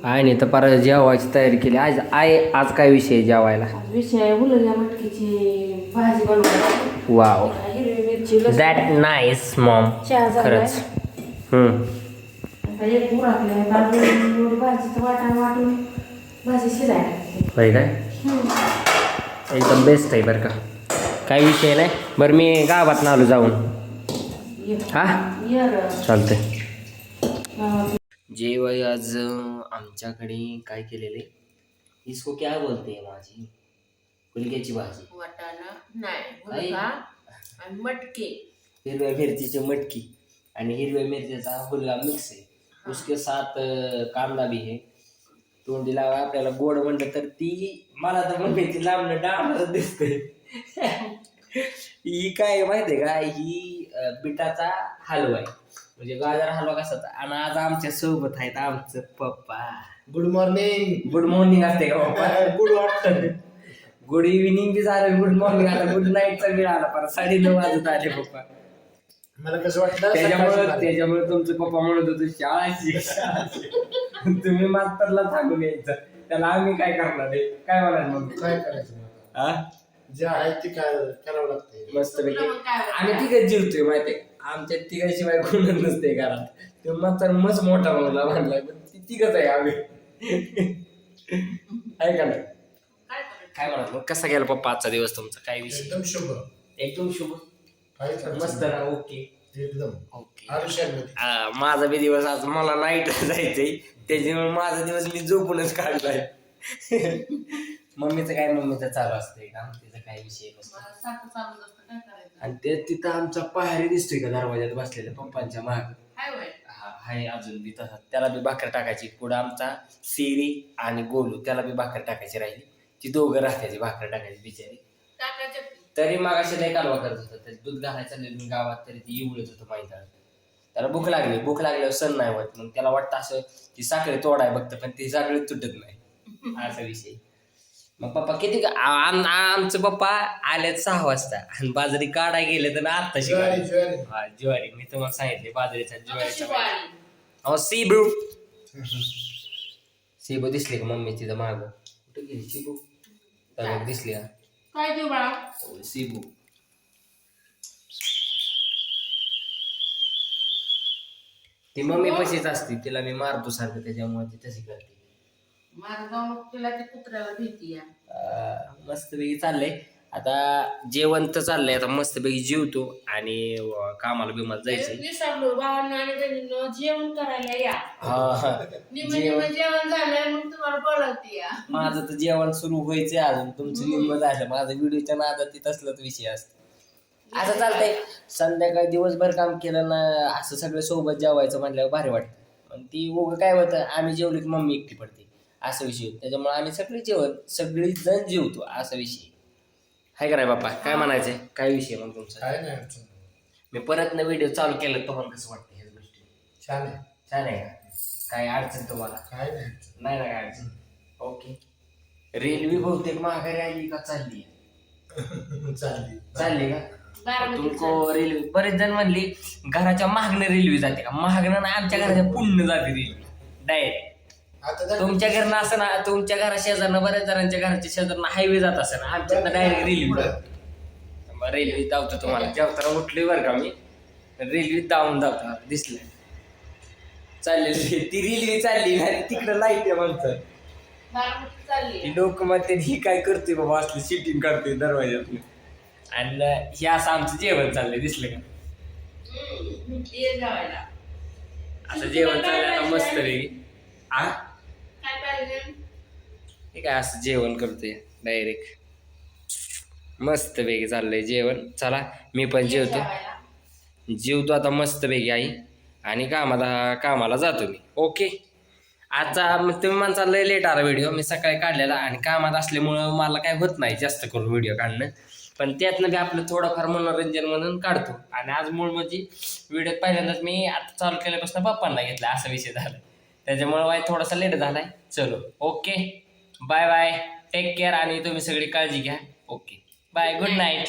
आईने तर परत जेवायची तयारी केली. आज काय विषय आहे जेवायला? विषय उलग्या मटकीची भाजी बनवली. वाव, हिरवी मिरची दॅट नाईस मॉम. चहा झालाय. खरंच. आता एक उरकलंय बाजून भाजीचं वाटण वाटून भाजी शिजायला. होय काय? एकदम बेस्ट आहे बरं का, काही विषय नाही. बरं मी गावात आलो जाऊन. हा चालतंय. जेवाय आज आमच्याकडे काय केलेले, इसको क्या बोलते हैं माझी गुलक्याची भाजी, वाटाणा नाही आणि मटके, हिरव्या मिरचीची मटकी आणि हिरव्या मिरचीचा हुलगा मिक्स आहे. उसके साथ कांदा भी है. तोंडी लावा आपल्याला गोड म्हणलं तर ती मला तर मम्मीची लांबणं डाळच दिसते. ही काय माहितीये का, ही बिटाचा हलवा आहे, म्हणजे गाजर हलवा कसा. आणि आज आमच्या सोबत आहेत आमचं पप्पा. Good morning. गुड मॉर्निंग असते का पप्पा? Good afternoon. गुड इव्हिनिंग बी झालं, गुड मॉर्निंग आलं, गुड नाईटचा वेळ आला. परत 9:30 वाजत आले पप्पा. मला कसं वाटलं त्याच्यामुळे तुमचं पप्पा म्हणत होते शाळा. तुम्ही मास्तरला सांगून यायचं, त्याला आम्ही काय करणार आहे, काय म्हणायचं मग? काय करायचं हा, जे आहे ते काय करावं लागतंय. मस्त पैकी आम्ही तिघच जिरतोय माहितीये. आमच्या तिघाशिवाय कोणच नसते घरात. ते मात्र मस्त मोठा मुलगा म्हणलाय, पण ती तिघच आहे आम्ही. आहे का नाही? काय म्हणत मग, कसा गेला पप्पा आजचा दिवस तुमचा? काय विषय? एकदम शुभ. एकदम शुभ. मस्त ना? ओके एकदम ओके. आयुष्यामध्ये माझा बी दिवस आज, मला नाईट जायचंय, त्याच्यामुळे माझा दिवस मी झोपूनच काढलाय. मम्मीचं काय, मम्मीचं चालू असतंय का, तिचा काय विषय नसतो. आणि ते तिथं आमचा पायरी दिसतोय का दरवाज्यात बसलेल्या पप्पांच्या माग. हाय अजून बी तसा. त्याला बी भाकर टाकायची. पुढं आमचा सिरी आणि गोलू, त्याला बी भाकर टाकायची राहिली. ती दोघं राहत्याची भाकर टाकायची बिचारी. तरी मग असे लय कालवा करत होतं. त्याची दूध घालायचं चाललेलं मी गावात, तरी ती इवळत होतं माहिती. त्याला भूक लागल्यावर सण नाही होत. मग त्याला वाटतं असं ती साखळी तोडाय बघतं, पण ती साखळी तुटत नाही, असा विषय. मग पप्पा किती आमचं पप्पा आलेत 6 वाजता आणि बाजरी काढाय गेले तर आत्ताशी. हा ज्वारी, मी तुम्हाला सांगितले बाजरीचा ज्वारीचा. सीबू सीबू दिसली का मम्मी तिथं माग? कुठे गेली सीबू? दिसली का काय देऊ बाळा? सीबू ती मम्मी पशीच असते, तिला मी मारतो सारखं, त्याच्यामुळे ती तशी करते. माझं जाऊन तुला ते कुत्र्याला भीती या. मस्तपैकी चाललंय आता. जेवण तर चाललंय आता, मस्तपैकी जेवतो आणि कामाला बिमाला जायचंय. विसरलो भावांना आणि बहिणींनो, जेवण करायला या. हा, जेवण झालं मग तुम्हाला बोलवते या. माझं तर जेवण सुरू व्हायचंय अजून, तुमचं निम्म झालं. माझं व्हिडिओच्या नादात तसलाच विषय असतो. असं चालतंय. संध्याकाळी दिवसभर काम केलं ना, असं सगळं सोबत जेवायचं म्हटल्यावर भारी वाटतं. पण ती उगं काय होतं, आम्ही जेवलो की मम्मी एकटी पडते, असा विषय. त्याच्यामुळे आम्ही सगळी जण जेवतो, असा विषय हाय का नाही बाप्पा? काय म्हणायचंय, काय विषय मग तुमचा? काय नाही अडचण. मी परत ना व्हिडिओ चालू केला, तुम्हाला कसं वाटतं ह्या गोष्टी? छान आहे. छान आहे का? काय अडचण तुम्हाला? काय नाही अडचण. नाही ना काय अडचण? ओके. रेल्वे बहुतेक माघारी आली का चालली? चालली का? तुमको रेल्वे, बरेच जण म्हणली घराच्या मागणं रेल्वे जाते का? मागणं ना, आमच्या घराच्या पुढनं जाते रेल्वे डायरेक्ट. तुमच्या घरनं असं ना, तुमच्या घरा शेजारनं बऱ्याच जणांच्या घराच्या शेजारनं हायवे जात असे ना, आमच्या डायरेक्ट रेल्वे. रेल्वे धावतो तुम्हाला जेवताना उठली बरं का मी, रेल्वे धावून धावता दिसलं चाललेली. ती रेल्वे चालली नाही, तिकडं लाईट आहे म्हणतं. ती लोक म्हणते ही काय करते बाबा, असली सिटिंग करते दरवाज्यात. आणि हे असं आमचं जेवण चाललंय, दिसलं का? असं जेवण चाललंय आता मस्त रे. हे काय असं जेवण करतोय डायरेक्ट, मस्त पैकी चाललंय जेवण. चला मी पण जेवतो आता मस्त पैकी आई, आणि कामाला जातो मी. ओके. आजचा तुम्ही म्हणता लय लेट आला व्हिडिओ, मी सकाळी काढलेला आणि कामात असल्यामुळं मला काय होत नाही जास्त करून व्हिडिओ काढणं. पण त्यातनं बी आपलं थोडंफार मनोरंजन म्हणून काढतो. आणि आज मूळ म्हणजे व्हिडिओ पहिल्यांदाच मी आता चालू केल्यापासून पप्पांना घेतला, असा विषय झाला. त्याच्यामुळे वाय थोडासा लेट झालाय. चलो okay, bye bye, take care, आणि तुम्ही सगळी काळजी घ्या. Okay bye, good night.